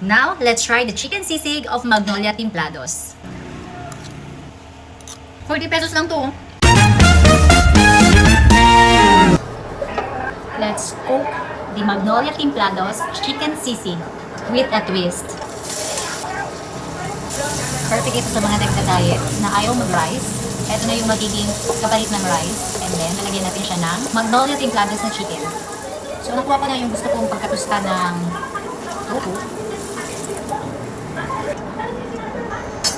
Now, let's try the chicken sisig of Magnolia Timplados. 40 pesos lang to. Let's cook the Magnolia Timplados chicken sisig with a twist. Perfect ito sa mga nagda-diet na ayaw mag-rice. Ito na yung magiging kapalit ng rice. And then, lalagyan natin siya ng Magnolia Timplados na chicken. So, nakuha ko na yung gusto kong pagkatusta ng tofu.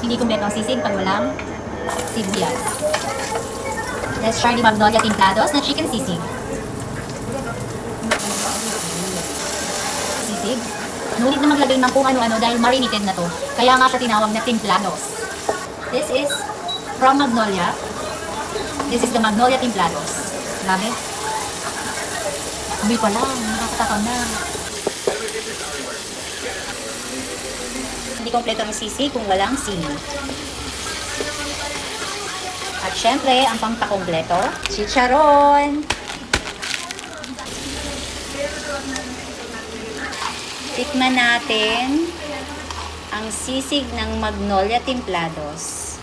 Hindi kumpleto ang sisig pag walang sibuyas. Let's try the Magnolia Timplados na chicken sisig. Sisig. No need na maglagay ng kung ano-ano dahil marinated na to. Kaya nga siya tinawag na Timplados. This is from Magnolia. This is the Magnolia Timplados. Grabe. Amoy pa lang. Nakakatakam na. Hindi kompleto ang sisig kung walang sili. At syempre, ang pampakompleto, chicharon. Tikman natin ang sisig ng Magnolia Timplados.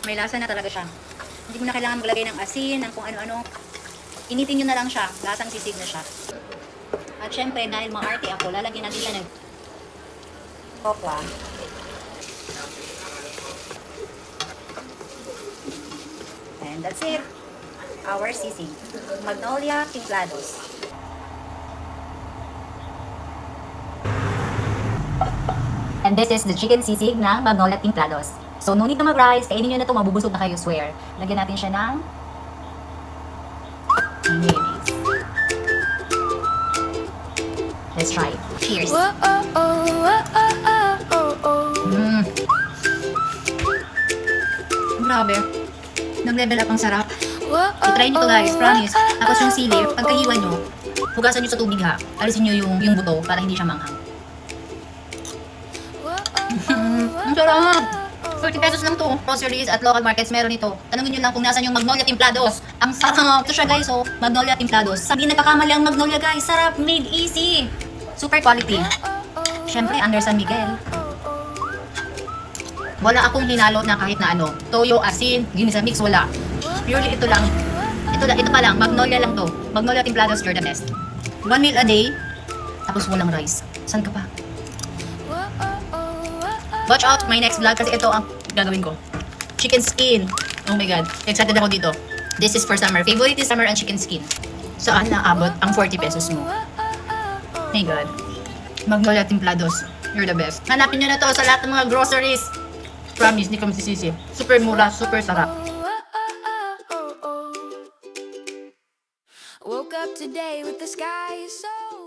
May lasa na talaga siya. Hindi mo na kailangan maglagay ng asin, ng kung ano-ano. Initin nyo na lang siya. Lasang sisig na siya. At syempre, dahil maarte ako, lalagyan natin siya ng kopwa. And that's it. Our sisig. Magnolia Timplados. And this is the chicken sisig ng Magnolia Timplados. So, no need na mag-rice. Kainin nyo na ito. Mabubusog na kayo, swear. Lagyan natin siya ng mayonnaise. Let's try it. Cheers. Grabe. Nag-level up ang sarap. I-try nyo to guys, promise. Tapos yung sili, pagkahiwa nyo, hugasan nyo sa tubig ha. Alisin nyo yung buto para hindi siya manghang. Ang sarap! 40 pesos lang to. Groceries at local markets meron ito. Tanungin nyo lang kung nasan yung Magnolia Timplados. Ang sarap! Ito siya guys, oh. Magnolia Timplados. Sabi nagkakamali ang Magnolia guys. Sarap! Made easy! Super quality. Syempre, under San Miguel. Wala akong hinalo na kahit na ano. Toyo, asin, ginisa mix, wala. Purely ito lang. Ito pa lang. Magnolia lang to. Magnolia Timplados, you're the best. 1 meal a day. Tapos walang rice. San ka pa? Watch out my next vlog kasi ito ang gagawin ko. Chicken skin. Oh my god. Excited ako dito. This is for summer. Favorite is summer and chicken skin. Saan naabot ang 40 pesos mo? My god. Magnolia Timplados. You're the best. Hanapin nyo na to sa lahat ng mga groceries. Promise, hindi ka masisisi. Super mura, super sarap. Woke up today with the sky so